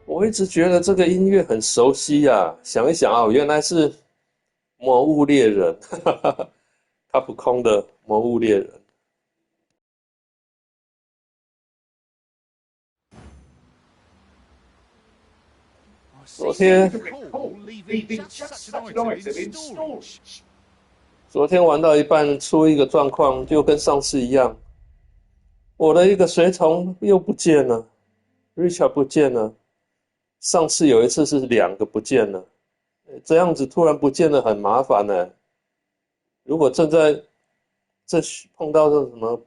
我一直觉得这个音乐很熟悉啊，想一想啊，原来是《魔物猎人》，哈哈哈，卡普空的《魔物猎人》。昨天昨天玩到一半，出一个状况，就跟上次一样，我的一个随从又不见了，Richard 不见了。上次有一次是两个不见了，这样子突然不见了很麻烦呢。如果正在这碰到这什么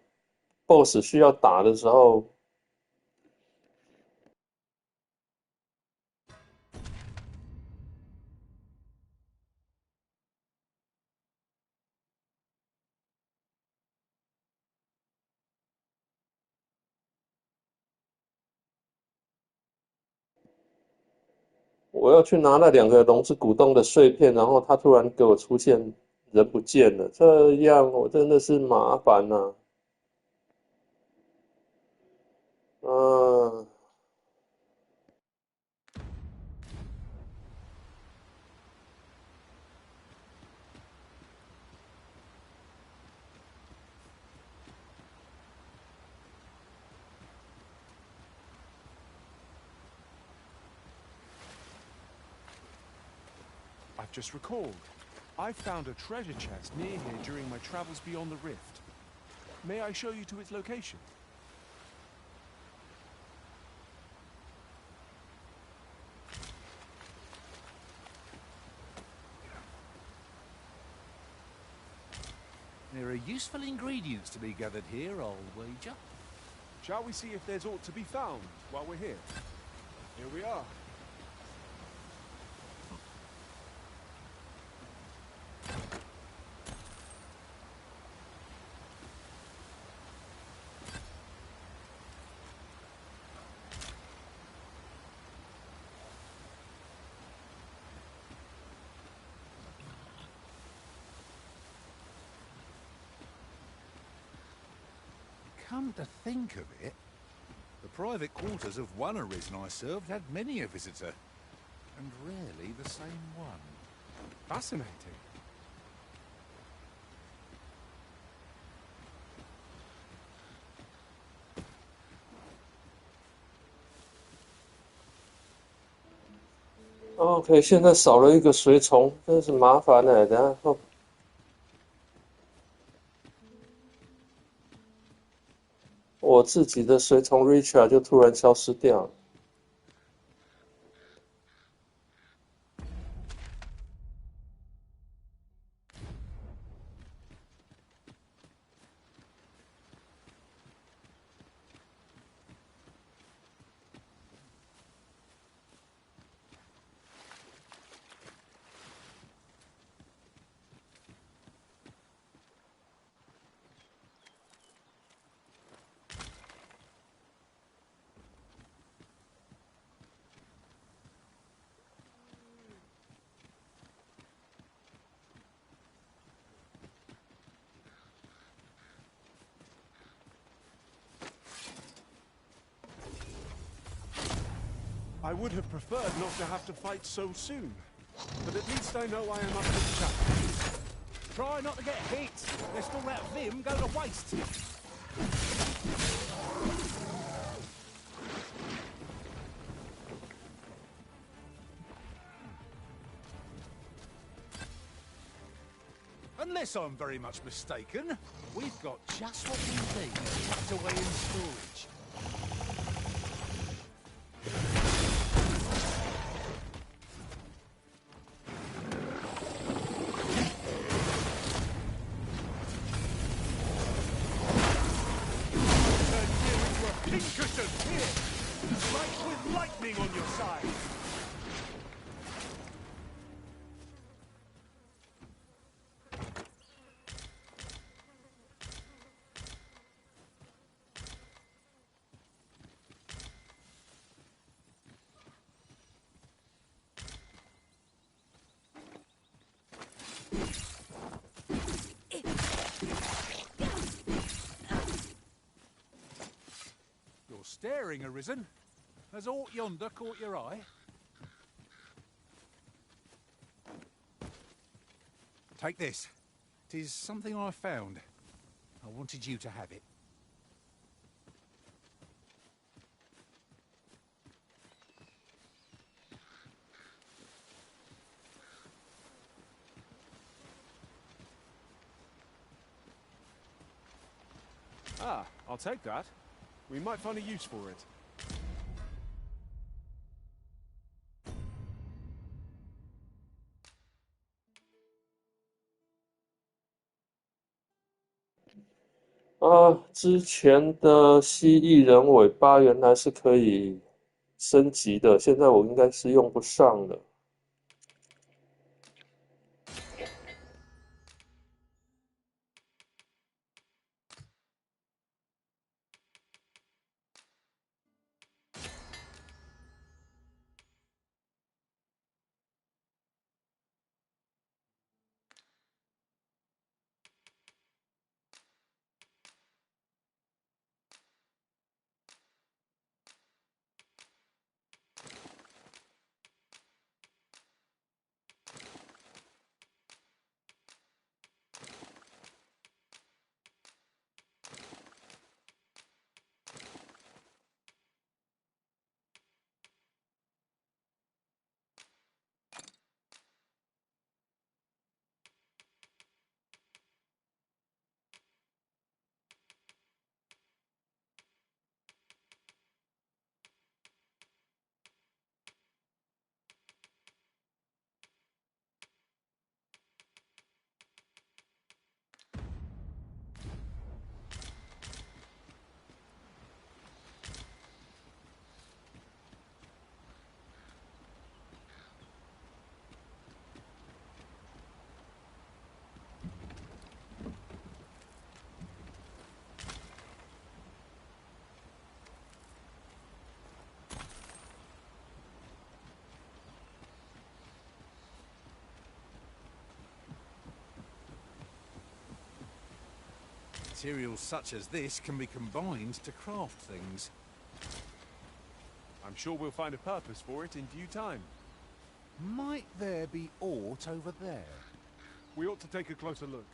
BOSS 需要打的时候，我要去拿那两个龙之股洞的碎片，然后他突然给我出现人不见了，这样我真的是麻烦呐。嗯。I've just recalled. I found a treasure chest near here during my travels beyond the rift. May I show you to its location? There are useful ingredients to be gathered here, I'll wager. Shall we see if there's aught to be found while we're here? Here we are. Come to think of it, the private quarters of one arisen I served had many a visitor, and rarely the same one. Fascinating. OK， 现在少了一个随从，真是麻烦了。等下后，我自己的随从 Richard 就突然消失掉了。I would have preferred not to have to fight so soon, but at least I know I am up to the challenge. Try not to get hit, lest all that vim go to waste. Unless I'm very much mistaken, we've got just what we need tucked away in storage. Pincushion, here! Strike with lightning on your side! You're staring, Arisen. Has aught yonder caught your eye? Take this. 'Tis something I found. I wanted you to have it. Ah, I'll take that. We might find a use for it.之前的蜥蜴人尾巴原来是可以升级的，现在我应该是用不上了。Materials such as this can be combined to craft things. I'm sure we'll find a purpose for it in due time. Might there be aught over there? We ought to take a closer look.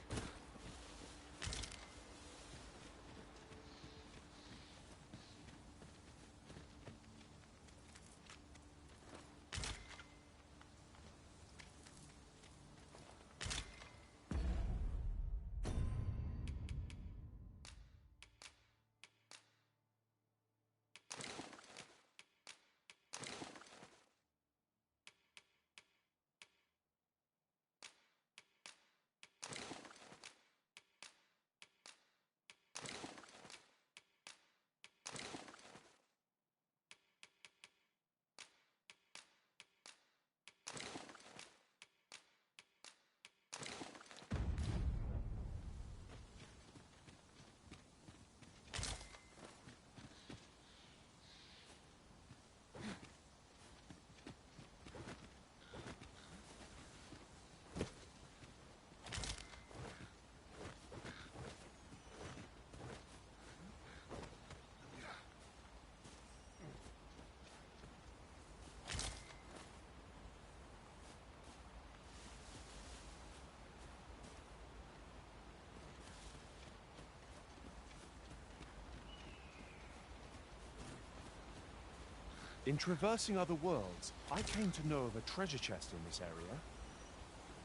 In traversing other worlds, I came to know of a treasure chest in this area.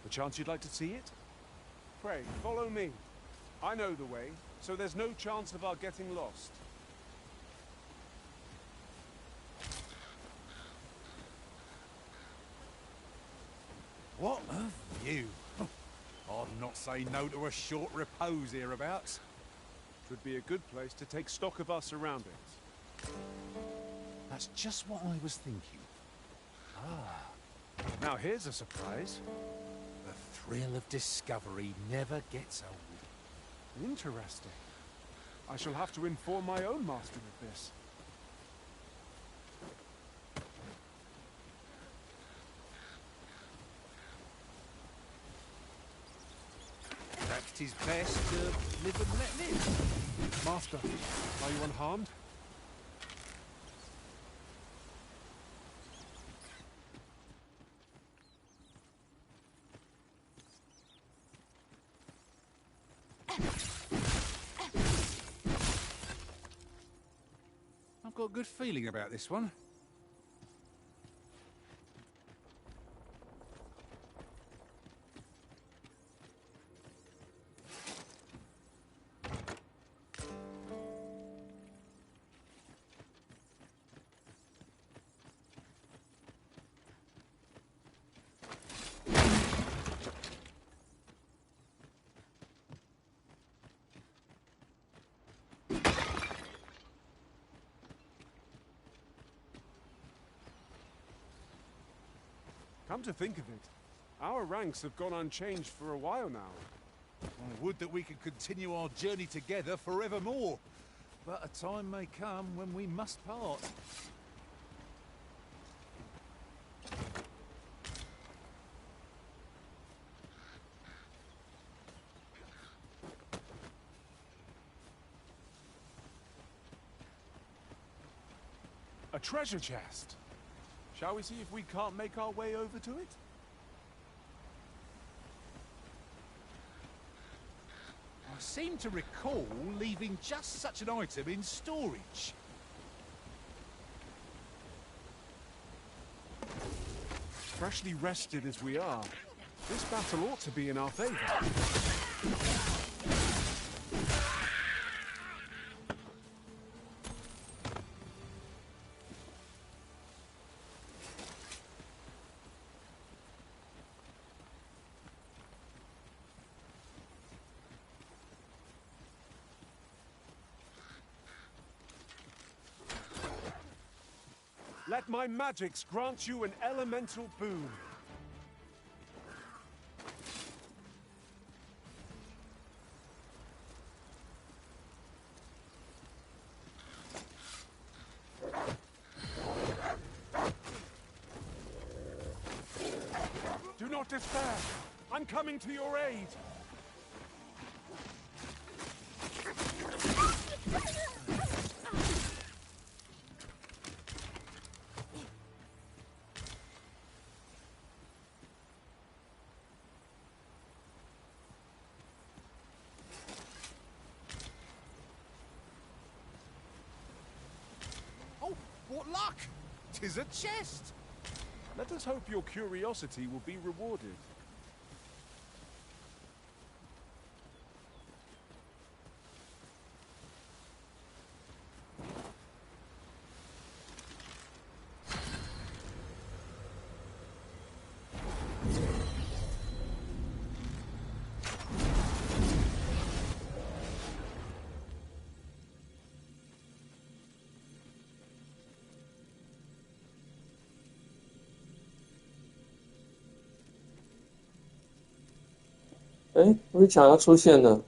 Perchance you'd like to see it? Pray, follow me. I know the way, so there's no chance of our getting lost. What a view! I'd not say no to a short repose hereabouts. Should be a good place to take stock of our surroundings. That's just what I was thinking. Now here's a surprise. The thrill of discovery never gets old. Interesting. I shall have to inform my own master of this. Perhaps 'tis best to live and let live. Master, are you unharmed? I've got a good feeling about this one. Come to think of it, our ranks have gone unchanged for a while now. I would that we could continue our journey together forevermore. But a time may come when we must part. A treasure chest. Shall we see if we can't make our way over to it? I seem to recall leaving just such an item in storage. Freshly rested as we are, this battle ought to be in our favor. Let my magics grant you an elemental boon. Do not despair. I'm coming to your aid. Oh, what luck! 'Tis a chest! Let us hope your curiosity will be rewarded.哎，Richard 要出现了。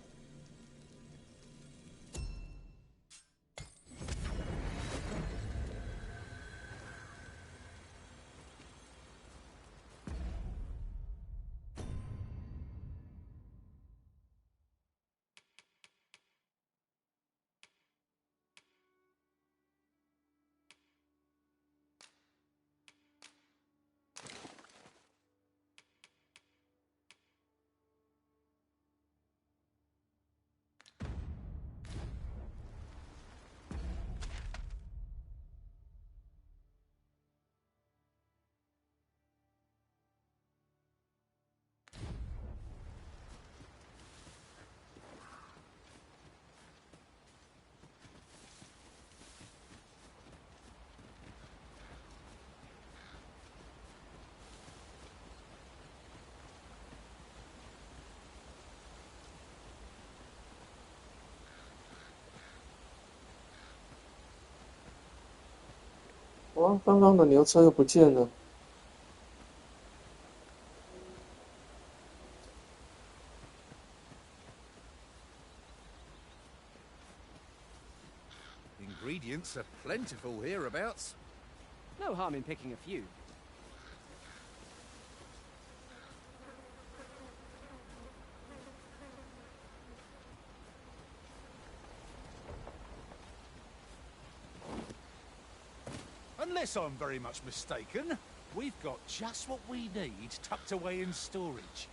哇，刚刚的牛车又不见了。Ingredients are plentiful hereabouts. No harm in picking a few. Unless I'm very much mistaken, we've got just what we need tucked away in storage.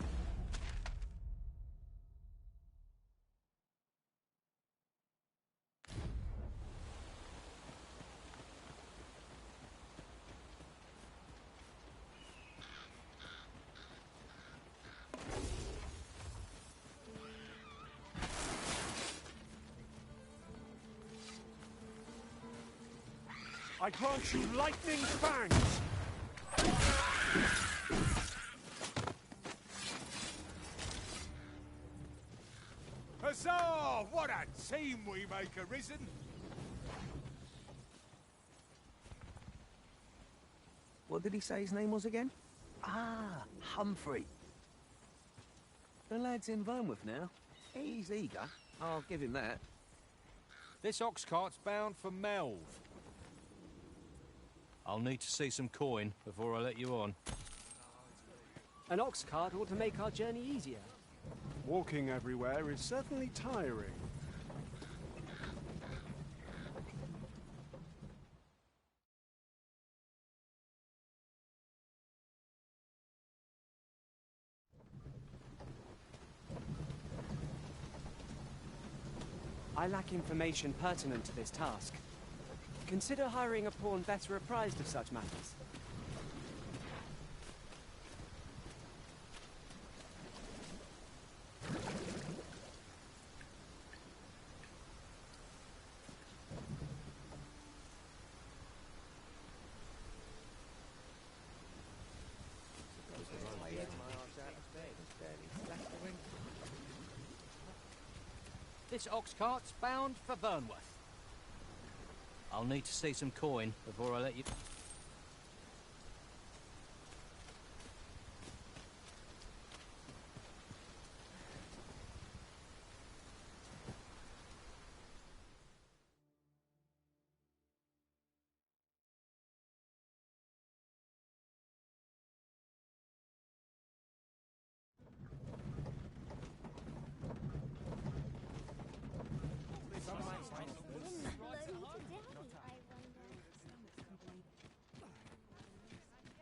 I grant you lightning fangs! Huzzah! What a team we make, Arisen! What did he say his name was again? Ah, Humphrey. The lad's in Vernworth now. He's eager. I'll give him that. This ox cart's bound for Melve. I'll need to see some coin before I let you on. An ox cart ought to make our journey easier. Walking everywhere is certainly tiring. I lack information pertinent to this task. Consider hiring a pawn better apprised of such matters. This ox cart's bound for Vernworth. I'll need to see some coin before I let you...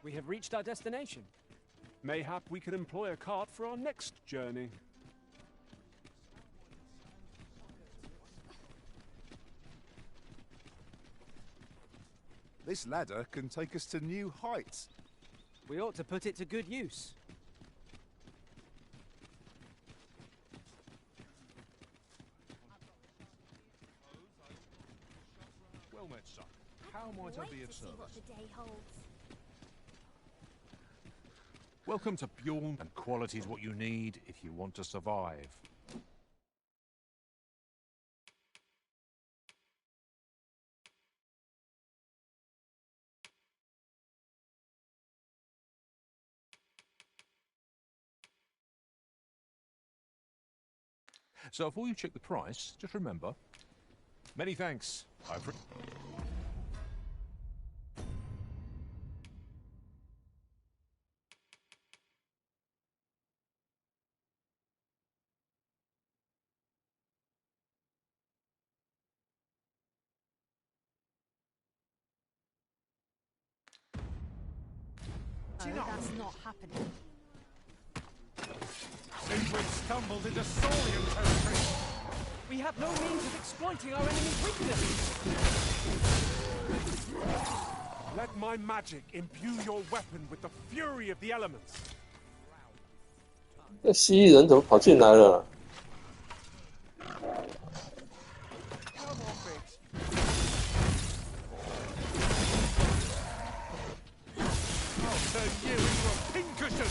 We have reached our destination. Mayhap we can employ a cart for our next journey. This ladder can take us to new heights. We ought to put it to good use. Well met, son. How might I be of service? What the day holds. Welcome to Bjorn, and quality's what you need if you want to survive. So before you check the price, just remember... Many thanks. No, that's not happening. Seems we've stumbled into Saurian territory. We have no means of exploiting our enemy's weakness. Let my magic imbue your weapon with the fury of the elements. 那蜥蜴人怎么跑进来了？ Come off it. I'll turn you into a pincushion!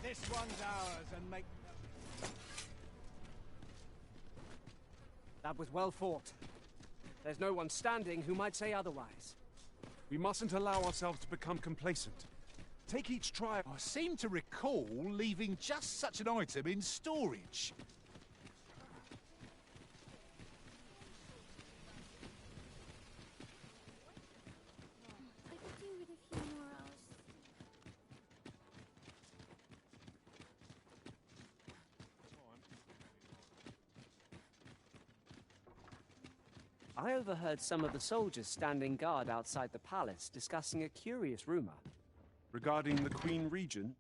This one's ours and make... That was well fought. There's no one standing who might say otherwise. We mustn't allow ourselves to become complacent. Take each trial. I seem to recall leaving just such an item in storage. I could do with a few more hours. I overheard some of the soldiers standing guard outside the palace discussing a curious rumor. Regarding the Queen Regent,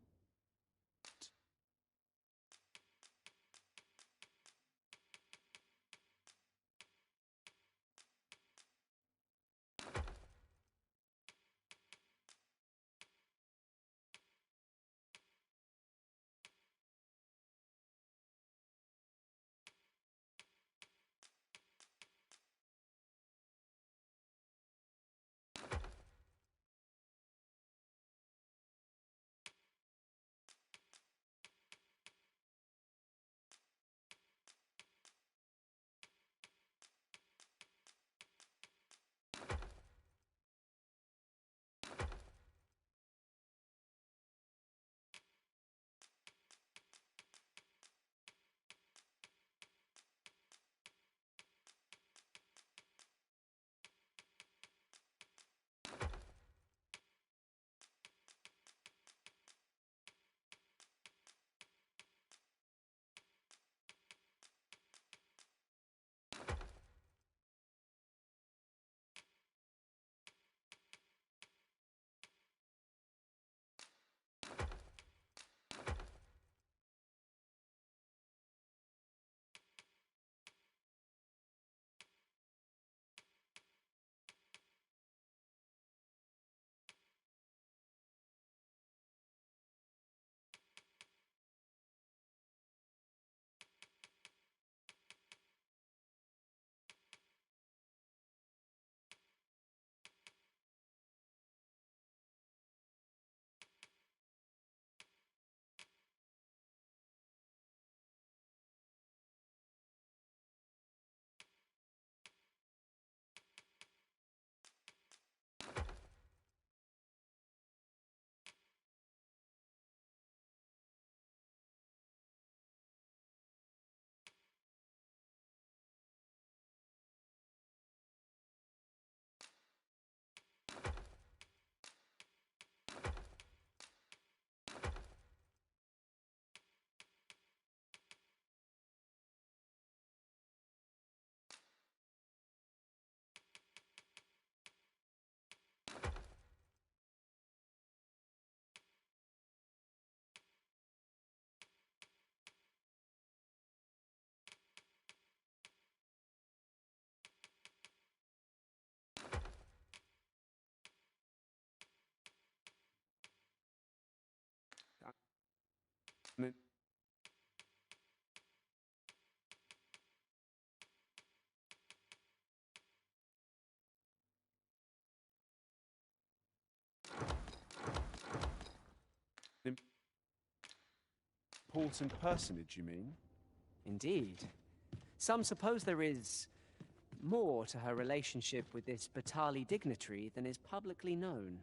N- Important personage, you mean? Indeed. Some suppose there is more to her relationship with this Batali dignitary than is publicly known.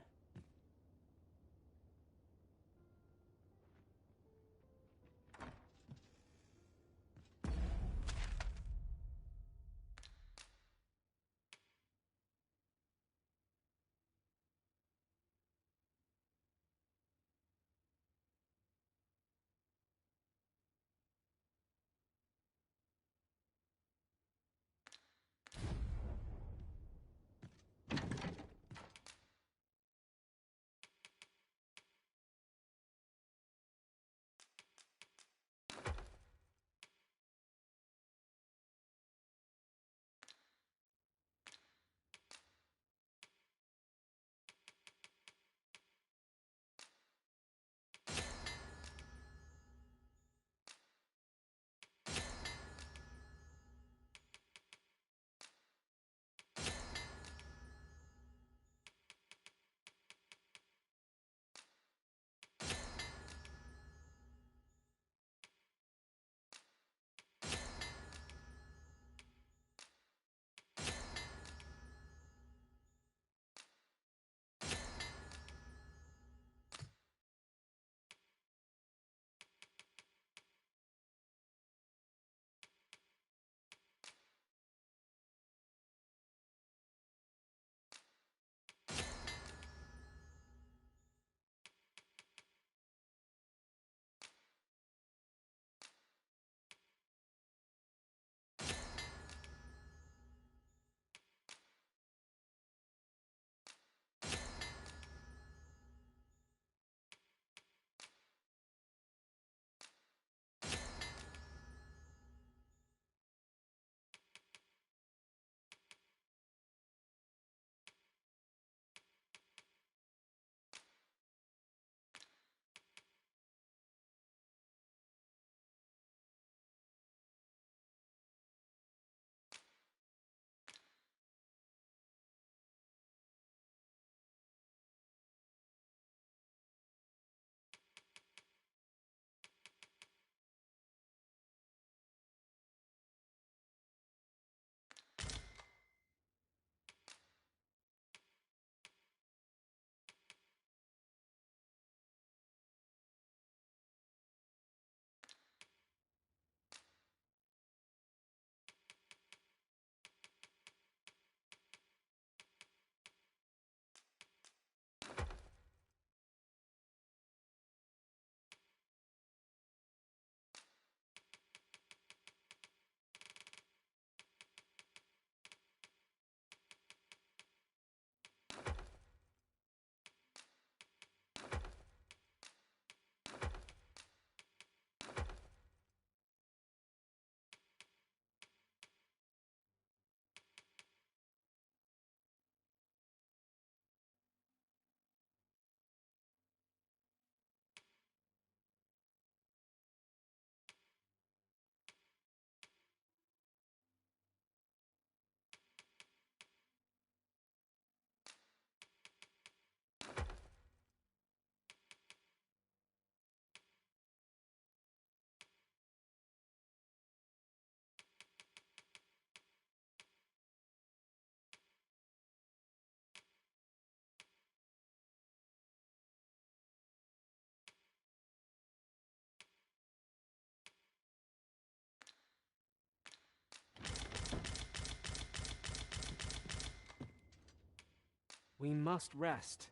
We must rest.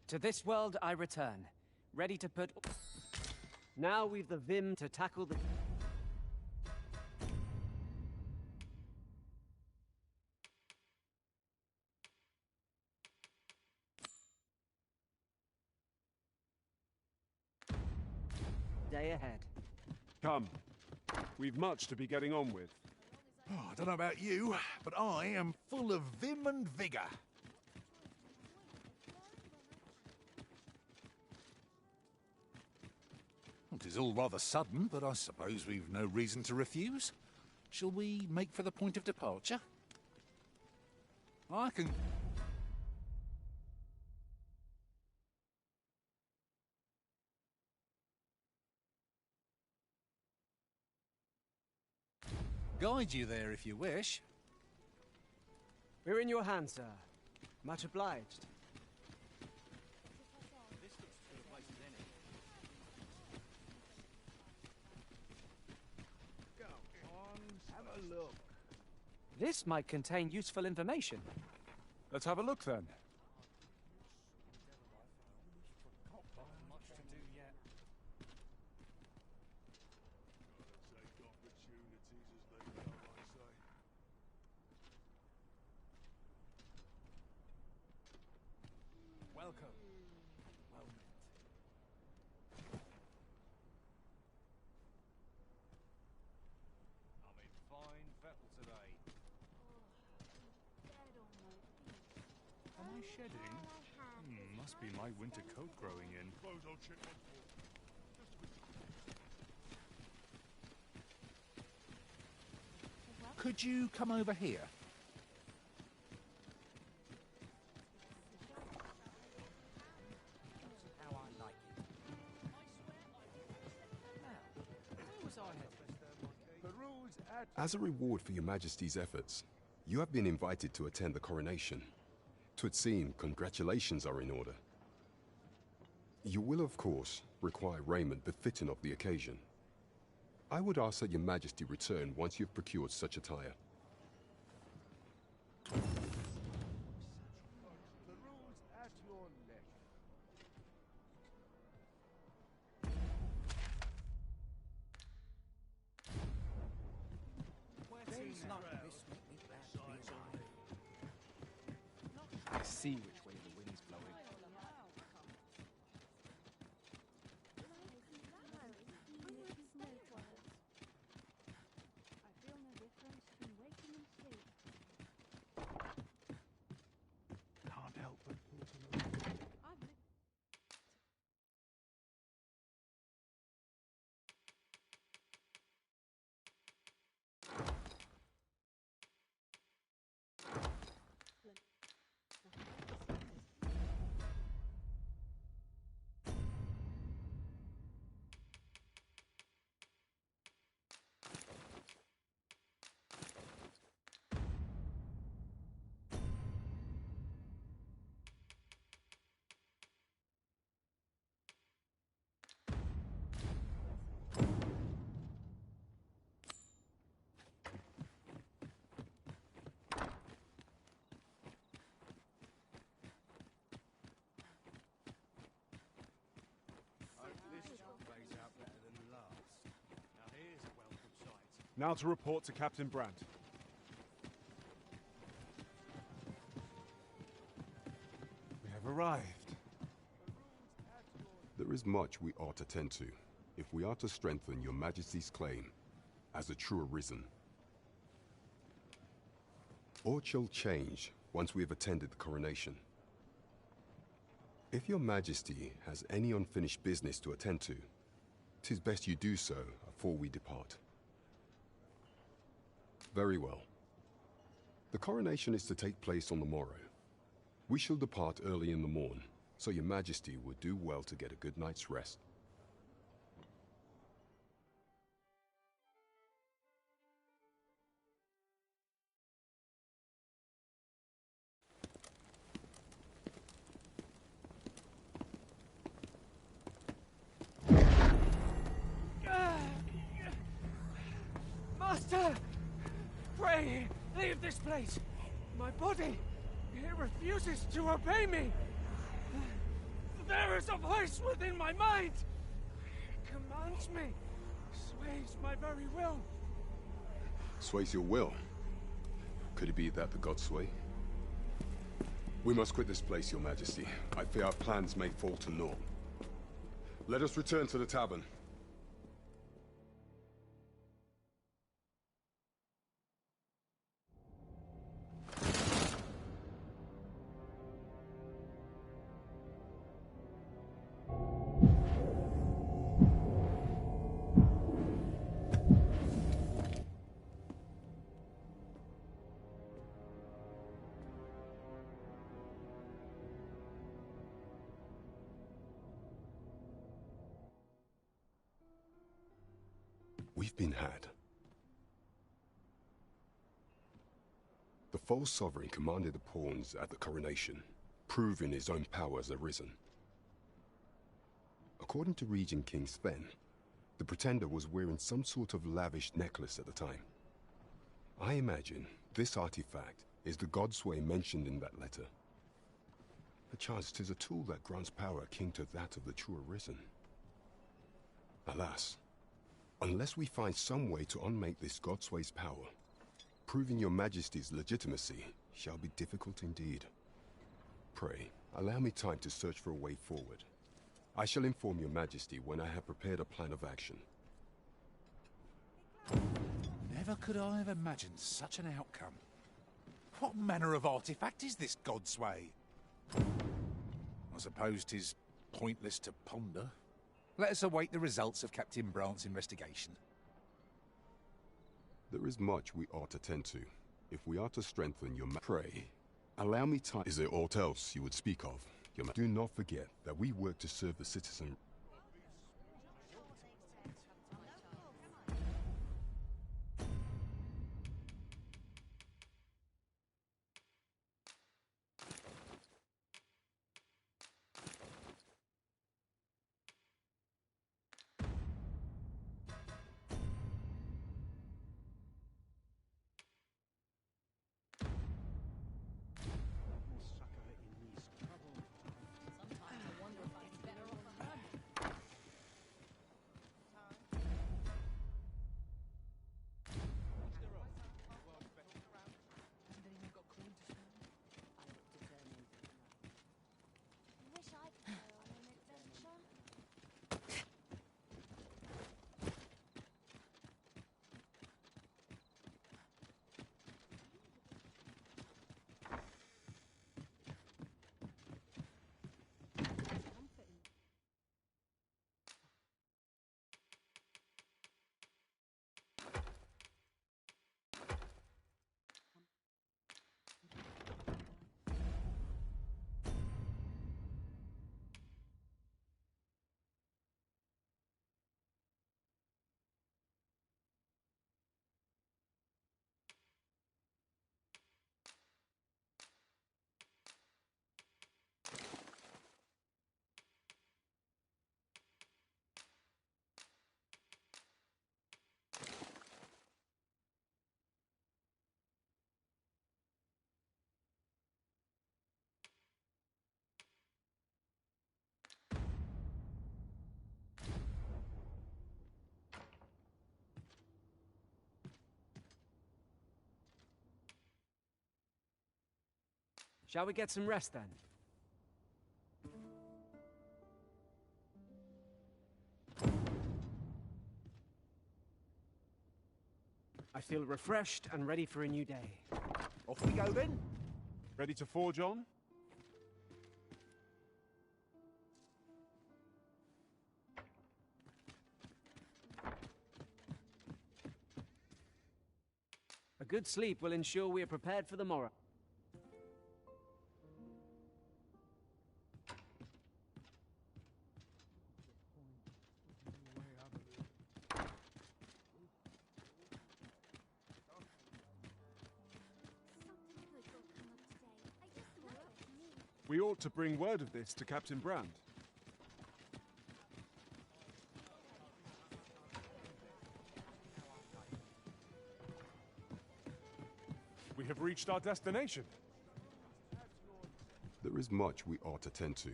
To this world I return, ready to put... Now we've the vim to tackle the... day ahead. Come. We've much to be getting on with. Oh, I don't know about you, but I am full of vim and vigour. It is all rather sudden, but I suppose we've no reason to refuse. Shall we make for the point of departure? I can... guide you there if you wish. We're in your hands, sir. Much obliged. This might contain useful information. Let's have a look then. Welcome. Well met. I'm in fine fettle today. Am I shedding? Must be my winter coat growing in. Could you come over here? How I like it. Now, where was I headed? The rules at... As a reward for your Majesty's efforts, you have been invited to attend the coronation. 'Twould seem congratulations are in order. You will, of course, require raiment befitting of the occasion. I would ask that your Majesty return once you've procured such attire. The rules at your leisure. There's not this make me glad to be alive. I see which way the wind's blowing. Can't help but thought a little. Now to report to Captain Brandt. We have arrived. There is much we ought to tend to, if we are to strengthen your Majesty's claim as a true arisen. Aught shall change once we have attended the coronation. If your Majesty has any unfinished business to attend to, 'tis best you do so afore we depart. Very well. The coronation is to take place on the morrow. We shall depart early in the morn, so your Majesty would do well to get a good night's rest. Master! Pray, leave this place! My body, it refuses to obey me! There is a voice within my mind! Command haunts me, sways my very will. Sways your will? Could it be that the gods sway? We must quit this place, Your Majesty. I fear our plans may fall to naught. Let us return to the tavern. We've been had. The false sovereign commanded the pawns at the coronation, proving his own power has arisen. According to Regent King Sven, the pretender was wearing some sort of lavish necklace at the time. I imagine this artifact is the Godsway mentioned in that letter. Perchance 'tis a tool that grants power akin to that of the true Arisen. Alas, unless we find some way to unmake this Godsway's power, proving Your Majesty's legitimacy shall be difficult indeed. Pray, allow me time to search for a way forward. I shall inform Your Majesty when I have prepared a plan of action. Never could I have imagined such an outcome. What manner of artifact is this Godsway? I suppose 'tis pointless to ponder. Let us await the results of Captain Brandt's investigation. There is much we ought to tend to, if we are to strengthen your Pray, allow me time. Is there aught else you would speak of, Your Do not forget that we work to serve the citizen. Wish I could go on an adventure. Shall we get some rest then? I feel refreshed and ready for a new day. Off we go then. Ready to forge on? A good sleep will ensure we are prepared for the morrow. Something good will come of today. I just look at me. We ought to bring word of this to Captain Brandt. We have reached our destination. There is much we ought to tend to,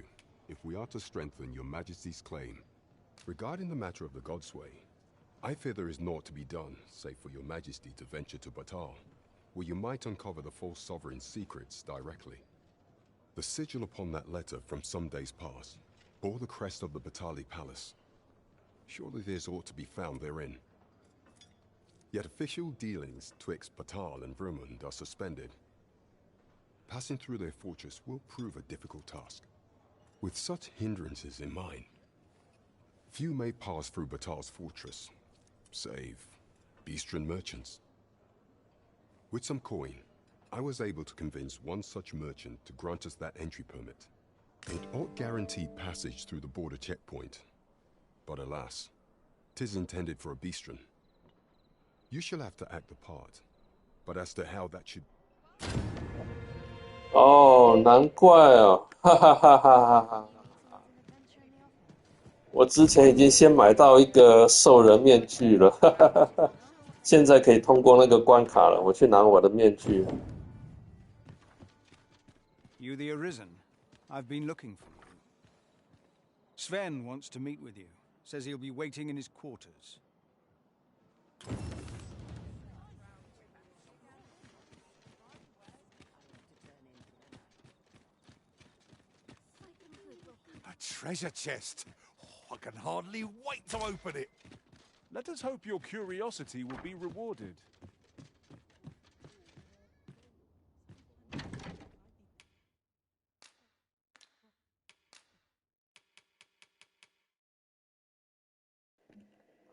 if we are to strengthen Your Majesty's claim. Regarding the matter of the Godsway, I fear there is naught to be done, save for your majesty to venture to Batal, where you might uncover the false sovereign's secrets directly. The sigil upon that letter from some days past bore the crest of the Batali Palace. Surely there's aught to be found therein. Yet official dealings twixt Batal and Vermund are suspended. Passing through their fortress will prove a difficult task. With such hindrances in mind, few may pass through Batal's fortress, save Beastren merchants. With some coin, I was able to convince one such merchant to grant us that entry permit. It ought guaranteed passage through the border checkpoint. But alas, 'tis intended for a Beastren. You shall have to act the part, but as to how that should... 哦，难怪哦，哈哈哈哈哈哈！我之前已经先买到一个兽人面具了，哈哈哈哈！现在可以通过那个关卡了，我去拿我的面具。You the Arisen? I've been looking for you. Sven wants to meet with you. Says he'll be waiting in his quarters. A treasure chest! Oh, I can hardly wait to open it! Let us hope your curiosity will be rewarded.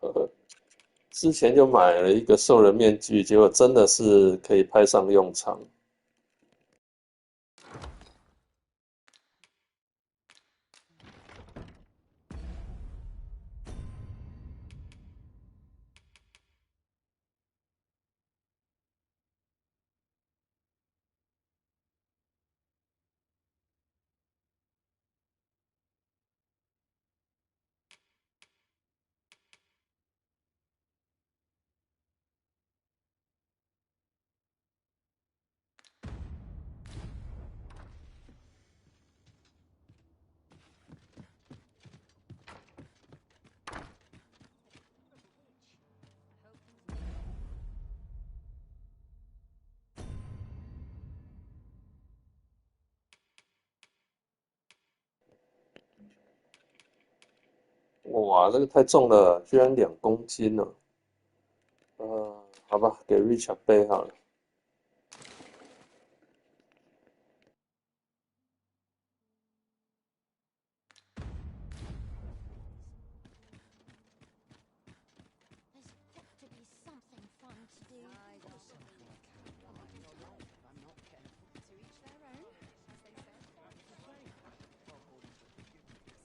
呵呵，之前就买了一个兽人面具，结果真的是可以派上用场。哇，这个太重了，居然2公斤了。好吧，给 Richard 背好了。There's got to be something fun to do. To each their own, as they say.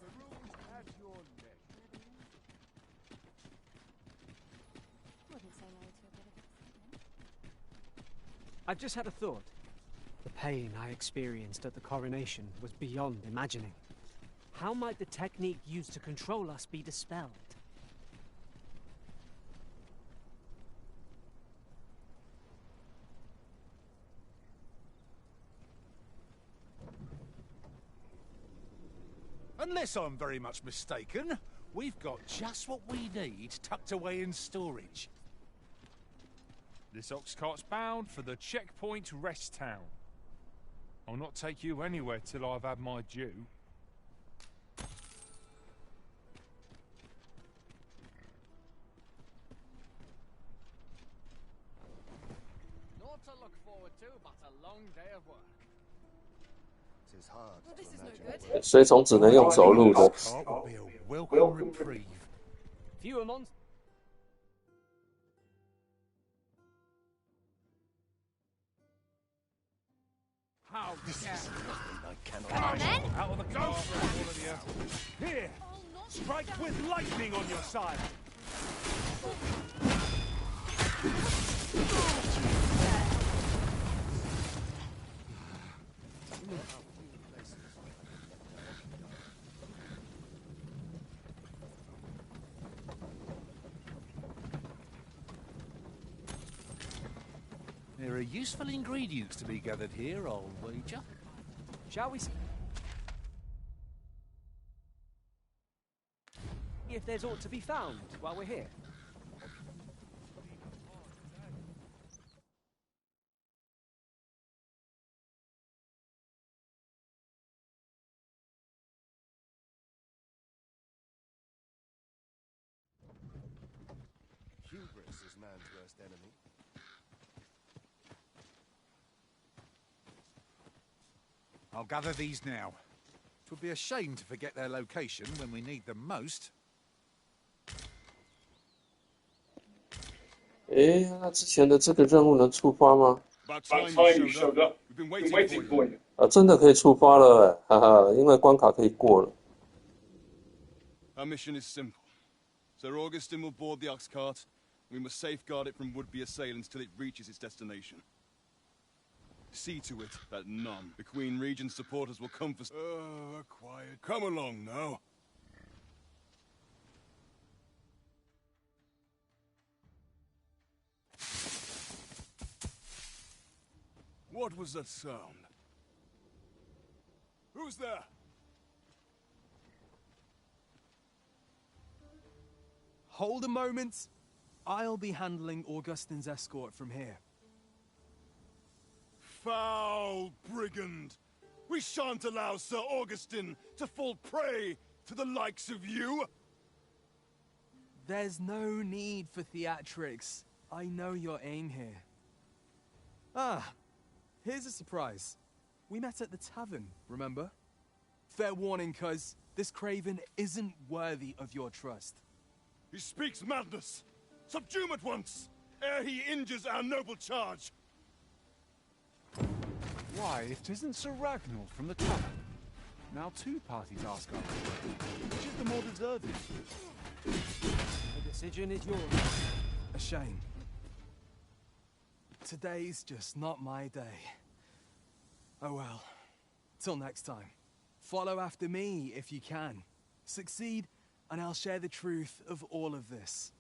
The rules at your neck. Wouldn't say no to a bit of excitement. I've just had a thought. The pain I experienced at the coronation was beyond imagining. How might the technique used to control us be dispelled? Unless I'm very much mistaken, we've got just what we need tucked away in storage. This ox cart's bound for the checkpoint rest town. I'll not take you anywhere till I've had my due. Naught to look forward to, but a long day of work. Tis hard Well, to this is no imagine. good. 随从只能用走路的。 Cart will be a welcome reprieve. Fewer months. How dare I cannot Come on, then. Out of the cart, all of you. Here! Strike with lightning on your side! There are useful ingredients to be gathered here, I'll wager. Shall we... if there's aught to be found while we're here. Hubris is man's worst enemy. I'll gather these now. It would be a shame to forget their location when we need them most. 诶，那之前的这个任务能触发吗？ About time you showed up. We've been waiting for you. 啊，真的可以触发了哎，哈哈，因为关卡可以过了。 Our mission is simple. Sir Augustin will board the ox cart. We must safeguard it from would-be assailants till it reaches its destination. See to it that none. The Queen Regent's supporters will come for... quiet. Come along now. What was that sound? Who's there? Hold a moment. I'll be handling Augustin's escort from here. Foul brigand! We shan't allow Sir Augustin to fall prey to the likes of you! There's no need for theatrics. I know your aim here. Ah, here's a surprise. We met at the tavern, remember? Fair warning, cuz this craven isn't worthy of your trust. He speaks madness! Subdue him at once, ere he injures our noble charge! Why, it isn't Sir Ragnall from the tavern. Now two parties ask us. Which is the more deserving? The decision is yours. A shame. Today's just not my day. Oh well. Till next time. Follow after me if you can. Succeed, and I'll share the truth of all of this.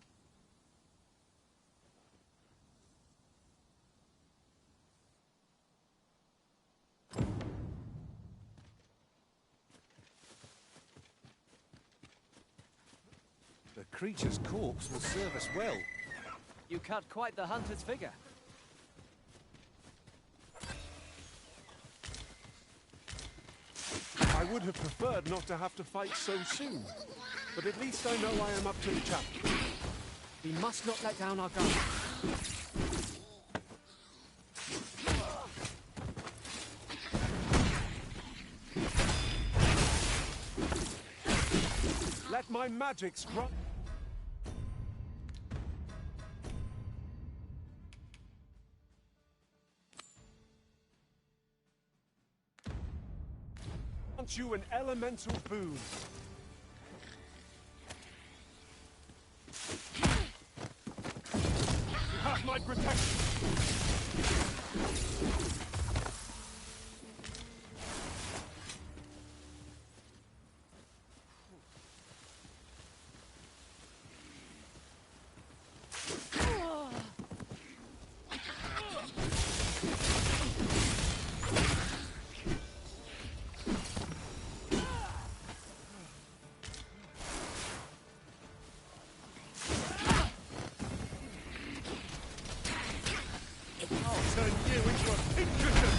The creature's corpse will serve us well. You cut quite the hunter's figure. I would have preferred not to have to fight so soon, but at least I know I am up to the challenge. We must not let down our guard. Let my magic strike. Grant you an elemental boon. You have my protection. Turn you into a pincushion!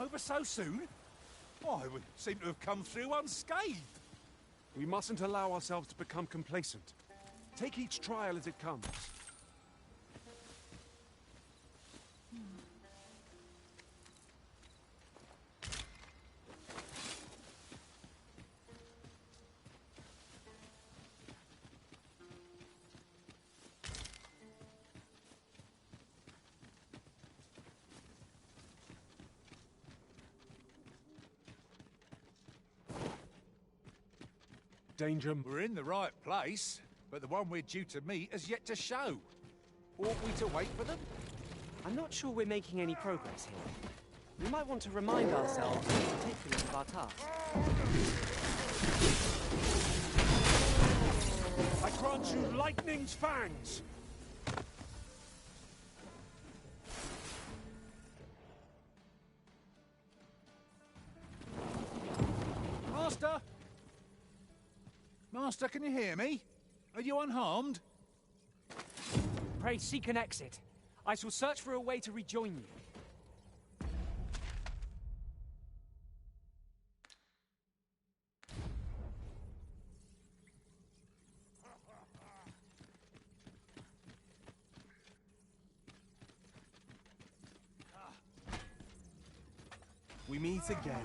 Over so soon? Why, we seem to have come through unscathed. We mustn't allow ourselves to become complacent. Take each trial as it comes. Danger. We're in the right place, but the one we're due to meet has yet to show. Ought we to wait for them? I'm not sure we're making any progress here. We might want to remind ourselves of the particulars of our task. I grant you lightning's fangs! Master? Master, can you hear me? Are you unharmed? Pray seek an exit. I shall search for a way to rejoin you. We meet again.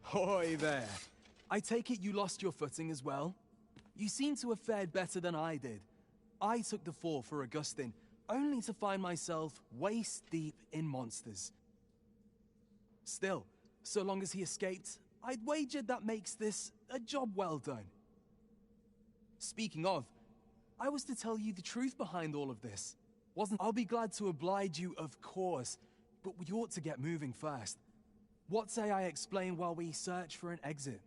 Hoy there. I take it you lost your footing as well? You seem to have fared better than I did. I took the fall for Augustin, only to find myself waist deep in monsters. Still, so long as he escaped, I'd wagered that makes this a job well done. Speaking of, I was to tell you the truth behind all of this. I'll be glad to oblige you, of course, but we ought to get moving first. What say I explain while we search for an exit?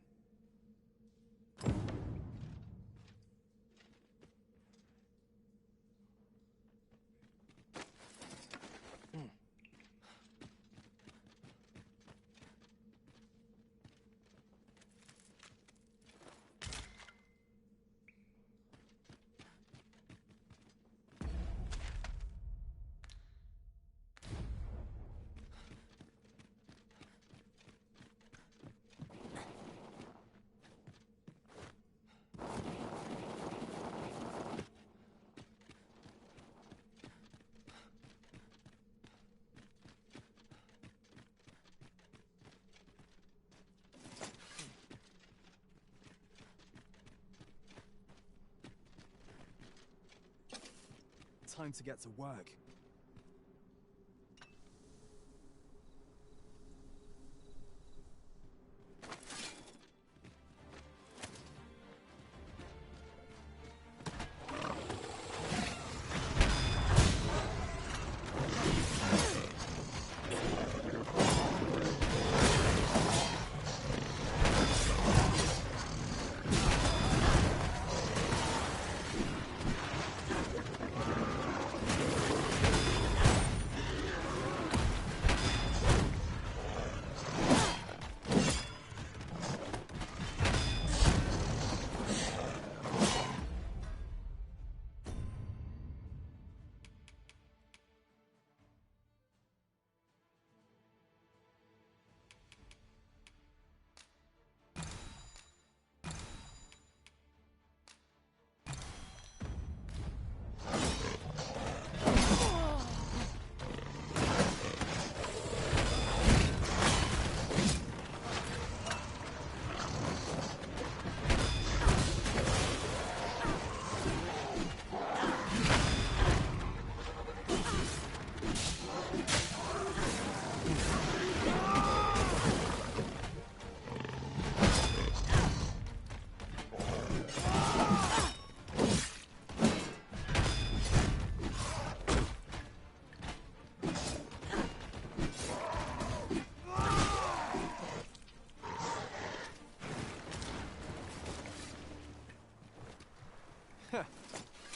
Time to get to work.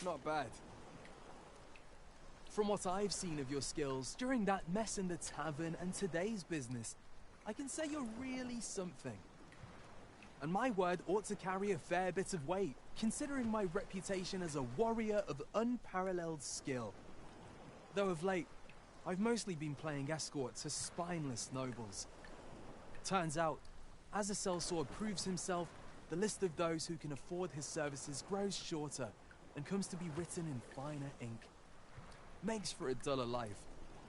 Not bad. From what I've seen of your skills during that mess in the tavern and today's business, I can say you're really something. And my word ought to carry a fair bit of weight, considering my reputation as a warrior of unparalleled skill. Though of late, I've mostly been playing escort to spineless nobles. Turns out, as a sellsword proves himself, the list of those who can afford his services grows shorter and comes to be written in finer ink. Makes for a duller life,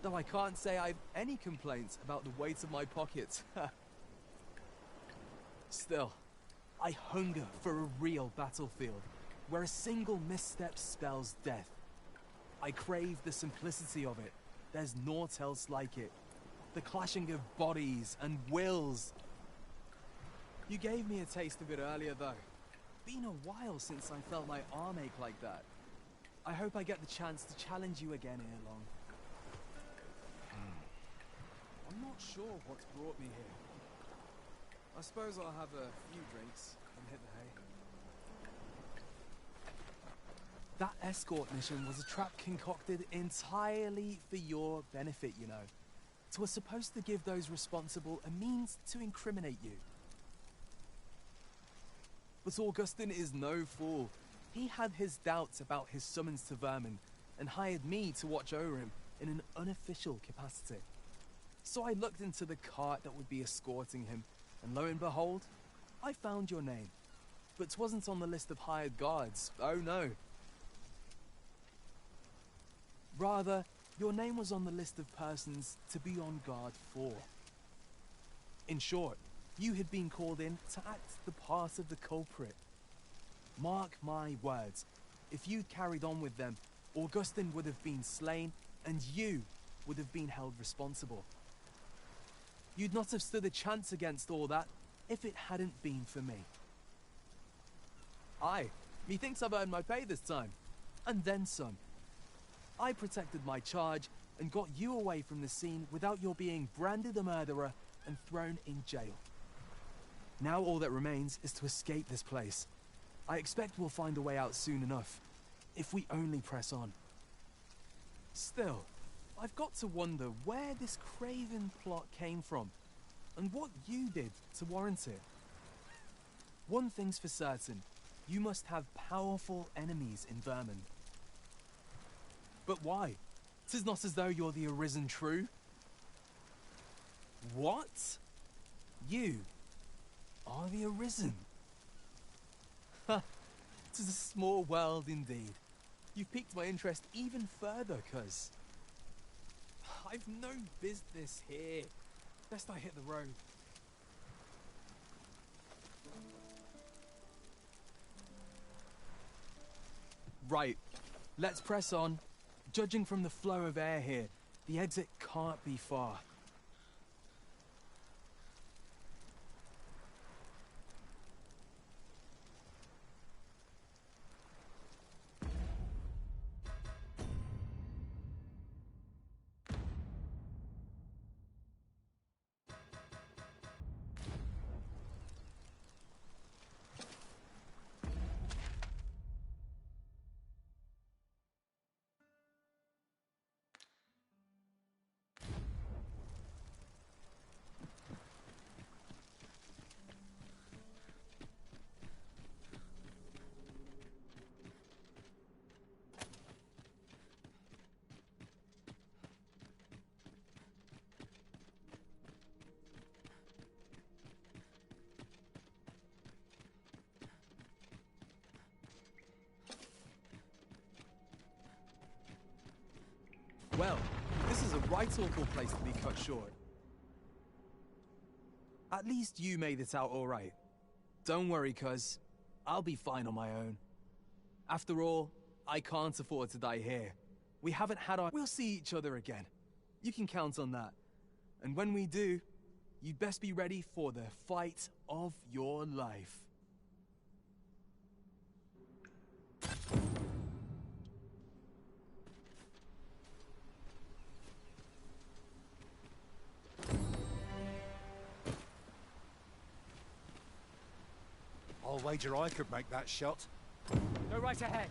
though I can't say I've any complaints about the weight of my pockets. Still, I hunger for a real battlefield, where a single misstep spells death. I crave the simplicity of it. There's naught else like it. The clashing of bodies and wills. You gave me a taste of it earlier, though. Been a while since I felt my arm ache like that. I hope I get the chance to challenge you again ere long. I'm not sure what's brought me here. I suppose I'll have a few drinks and hit the hay. That escort mission was a trap concocted entirely for your benefit, you know. It was supposed to give those responsible a means to incriminate you. But Augustin is no fool. He had his doubts about his summons to Vermin and hired me to watch over him in an unofficial capacity. So I looked into the cart that would be escorting him, and lo and behold, I found your name. But 'twasn't on the list of hired guards, oh no. Rather, your name was on the list of persons to be on guard for. In short, you had been called in to act the part of the culprit. Mark my words, if you'd carried on with them, Augustin would have been slain, and you would have been held responsible. You'd not have stood a chance against all that if it hadn't been for me. Aye, methinks I've earned my pay this time, and then some. I protected my charge and got you away from the scene without your being branded a murderer and thrown in jail. Now all that remains is to escape this place. I expect we'll find a way out soon enough, if we only press on. Still, I've got to wonder where this craven plot came from, and what you did to warrant it. One thing's for certain, you must have powerful enemies in Vermin. But why? 'Tis not as though you're the Arisen True. What? You are the Arisen? Ha! 'Tis a small world indeed. You've piqued my interest even further, cuz I've no business here. Best I hit the road. Right, let's press on. Judging from the flow of air here, the exit can't be far. Well, this is a right awful place to be cut short. At least you made it out all right. Don't worry, cuz I'll be fine on my own. After all, I can't afford to die here. We haven't had our... We'll see each other again. You can count on that. And when we do, you'd best be ready for the fight of your life. I'll wager I could make that shot. Go right ahead.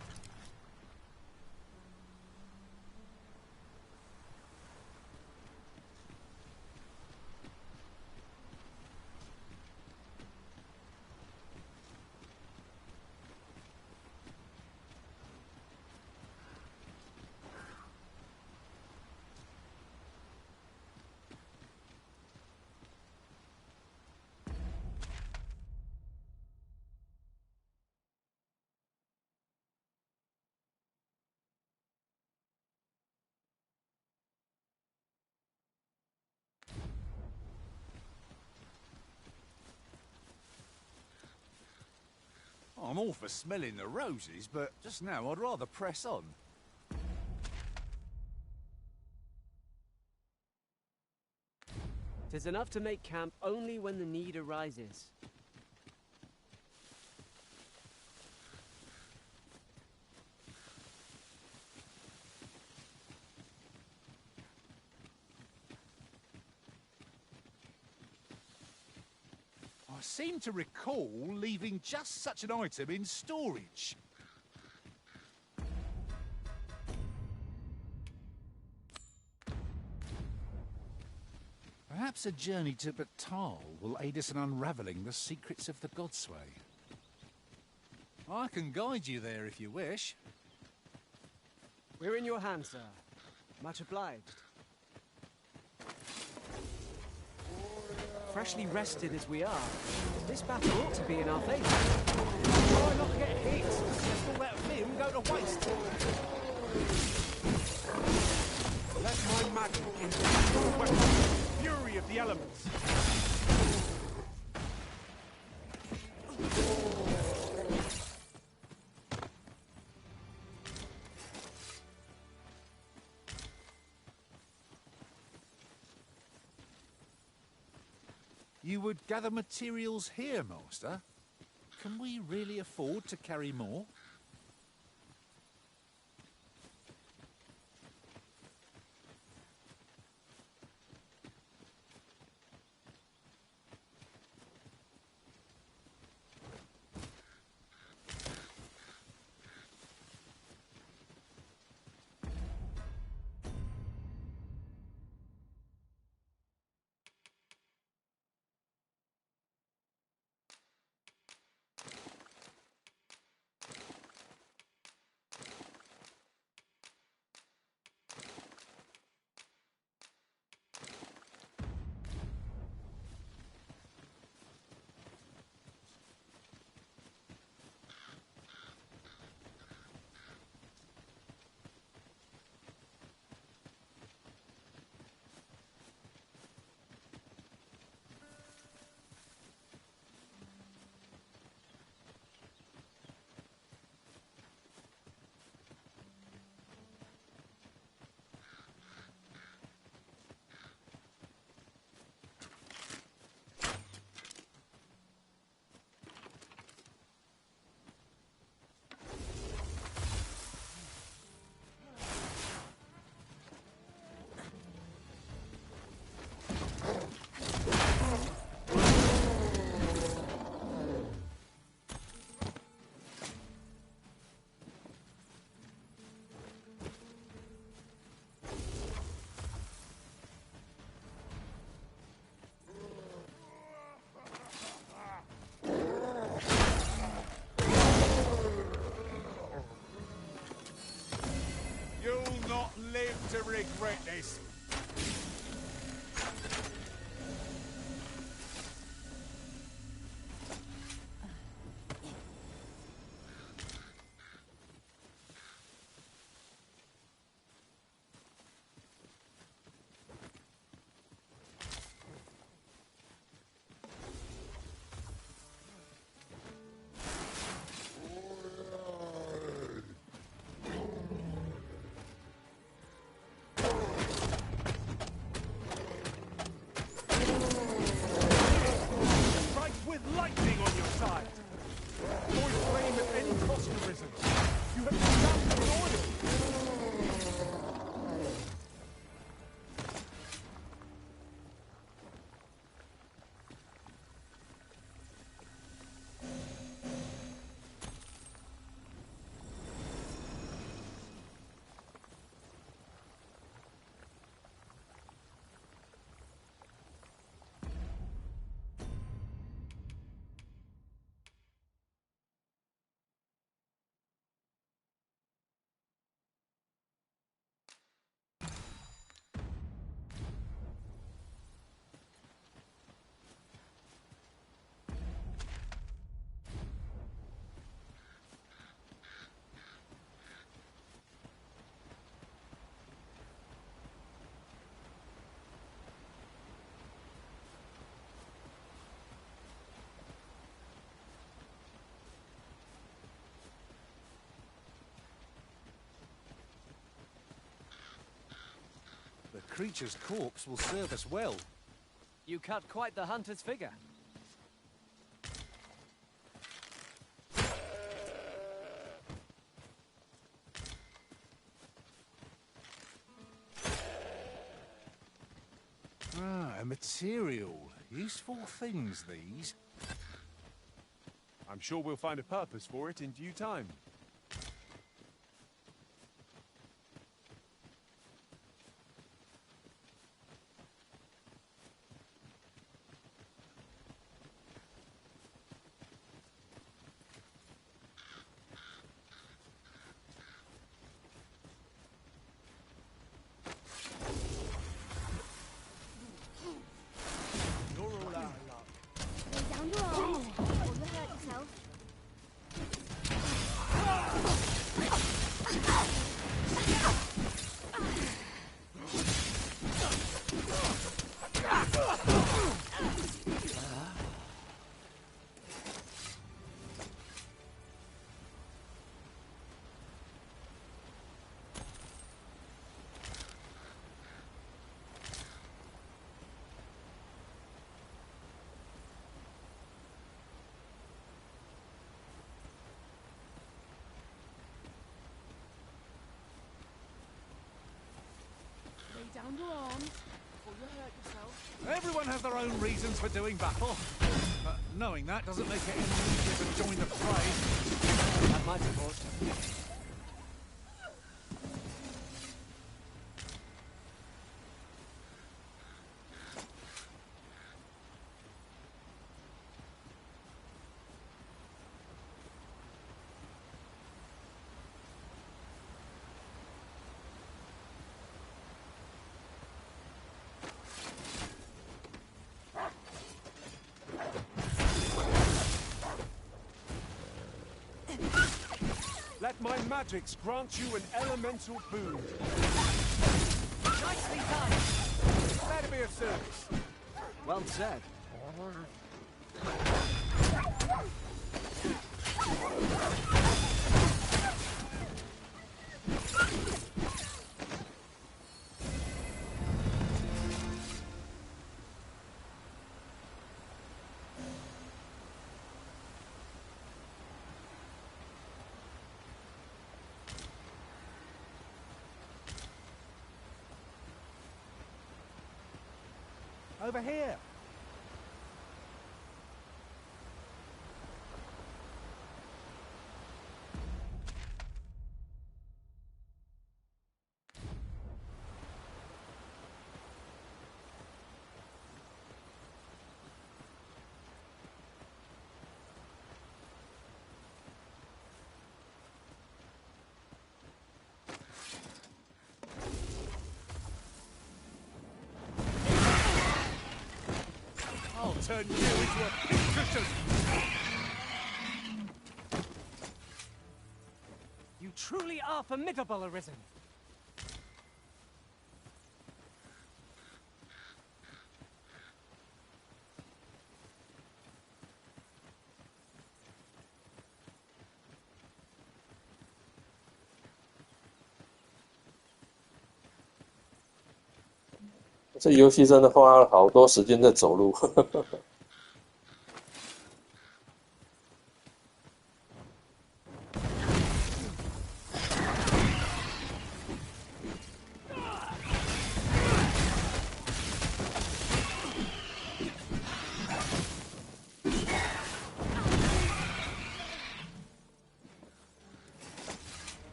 I'm all for smelling the roses, but just now I'd rather press on. Tis enough to make camp only when the need arises. I seem to recall leaving just such an item in storage. Perhaps a journey to Batal will aid us in unravelling the secrets of the Godsway. I can guide you there if you wish. We're in your hands, sir. Much obliged. Freshly rested as we are, this battle ought to be in our favour. Try not to get hit. Let's all that vim go to waste. Let my magic impact your weapon. Fury of the elements. You would gather materials here, Master? Can we really afford to carry more? creature's corpse will serve us well. You cut quite the hunter's figure. Ah, a material. Useful things, these. I'm sure we'll find a purpose for it in due time. Lay down your arms, or you'll hurt yourself. Lay down your arms, or you'll hurt yourself. Everyone has their own reasons for doing battle. But knowing that doesn't make it any easier to join the fray. Have my support. Let my magics grant you an elemental boon. Nicely done. Glad to be of service. Well said. Over here. I'll turn you into a pincushion! You truly are formidable, Arisen.这游戏真的花了好多时间在走路。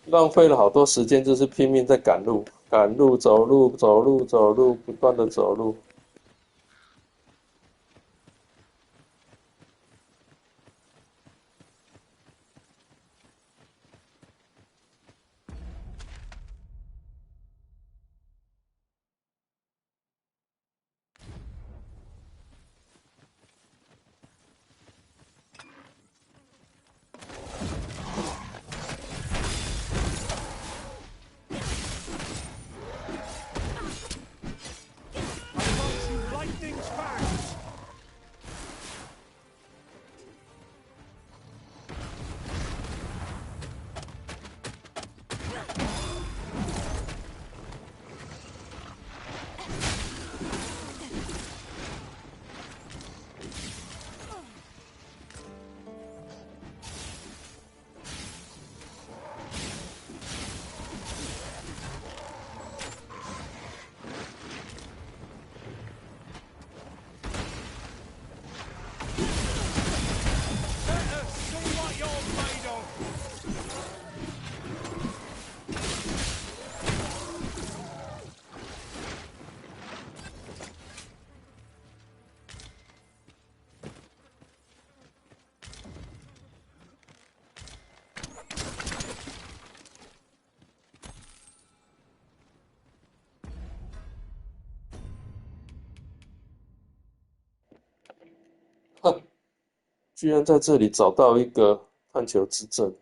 浪费了好多时间，就是拼命在赶路、走路，不断的走路。居然在这里找到一个探求之证。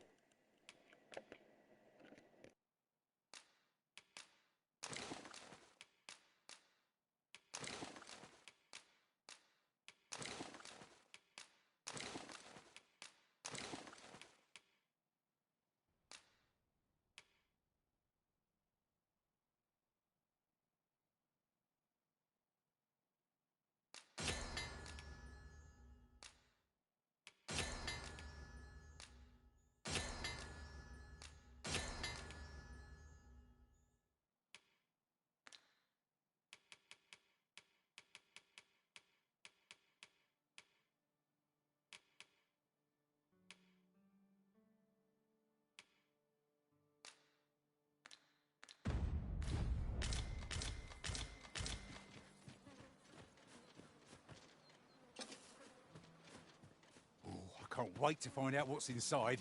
I can't wait to find out what's inside.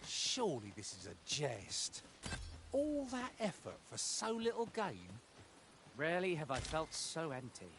Surely this is a jest. All that effort for so little gain? Rarely have I felt so empty.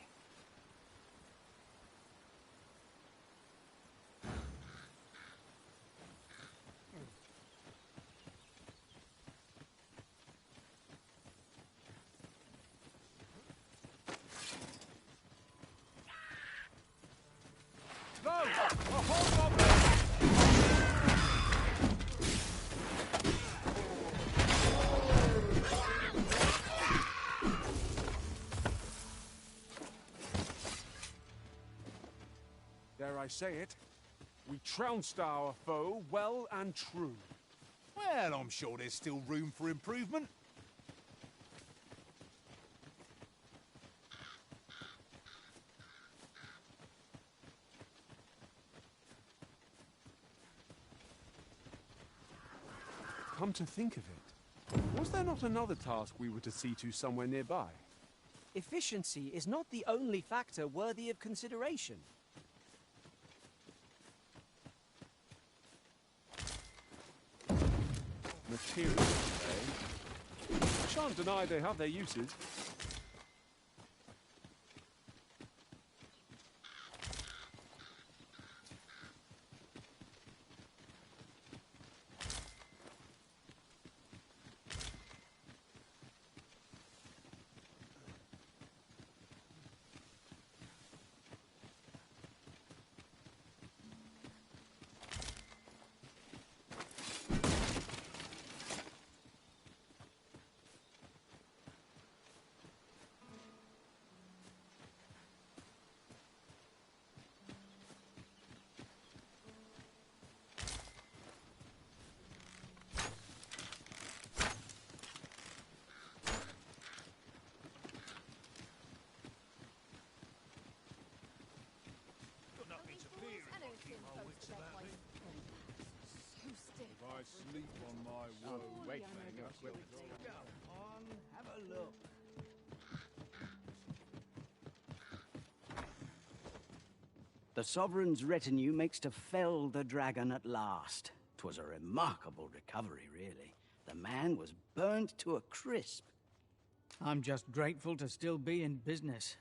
Dare I say it, we trounced our foe well and true. Well, I'm sure there's still room for improvement. Come to think of it, was there not another task we were to see to somewhere nearby? Efficiency is not the only factor worthy of consideration. Materials, eh? I shan't deny they have their uses. If I sleep on my woe, Wait, go on, have a look. The Sovereign's retinue makes to fell the dragon at last. 'Twas a remarkable recovery, really. The man was burnt to a crisp. I'm just grateful to still be in business.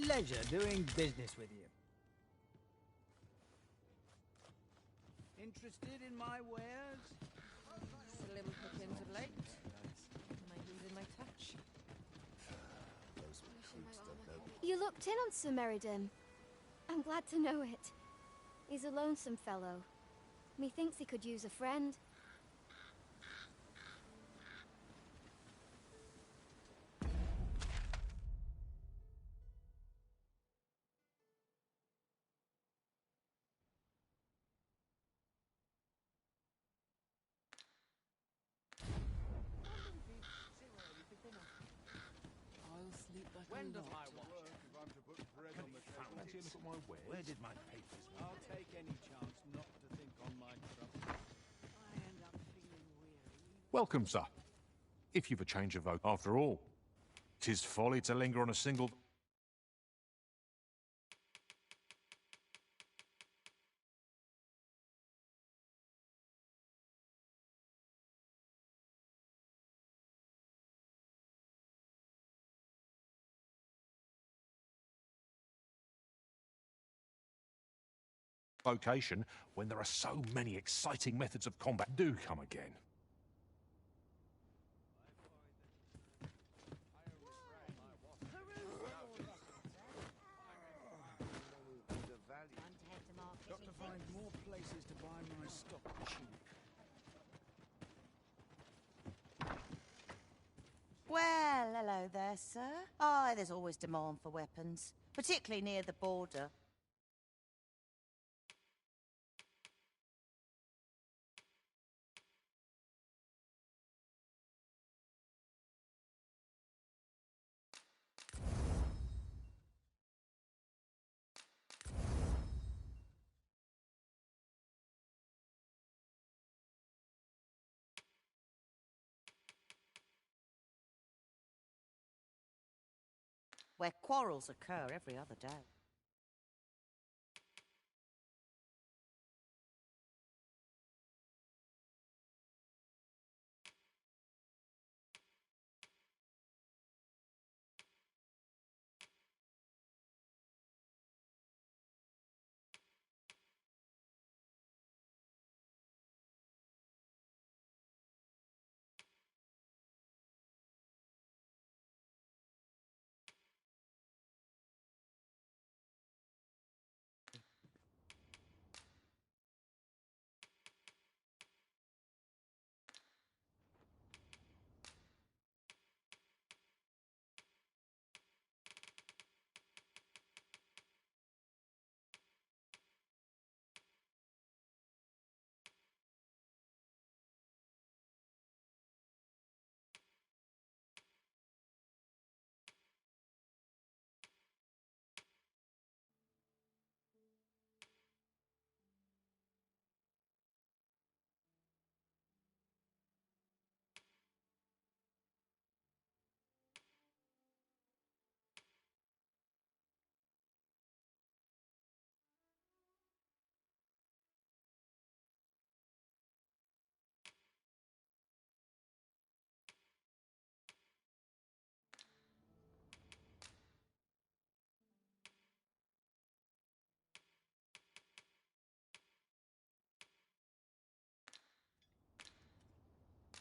Pleasure doing business with you. Interested in my wares? Slim pickings of late. Am I losing my touch? You looked in on Sir Meriden. I'm glad to know it. He's a lonesome fellow. Methinks he could use a friend. When does my watch? If I'm to put bread on the table. Look at my wares. Where did my papers go? I'll take any chance not to think on my trouble. I end up feeling weary. Welcome, sir. If you've a change of vote, after all, 'tis folly to linger on a single. Location when there are so many exciting methods of combat. Do come again. Got to find more places to buy my stock cheap. Well, hello there, sir. Aye, there's always demand for weapons, particularly near the border. Where quarrels occur every other day.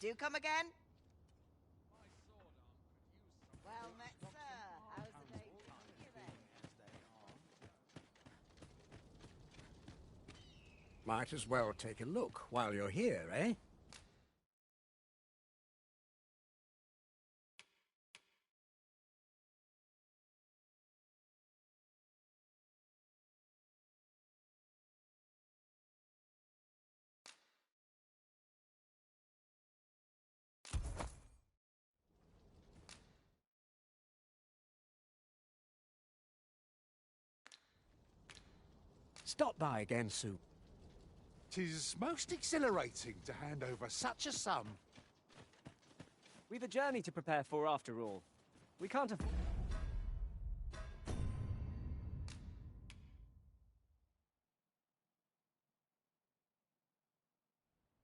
Do you come again? Well met, sir. How's the day treating you then? Might as well take a look while you're here, eh? Stop by again soon. 'Tis most exhilarating to hand over such a sum. We've a journey to prepare for after all. We can't afford...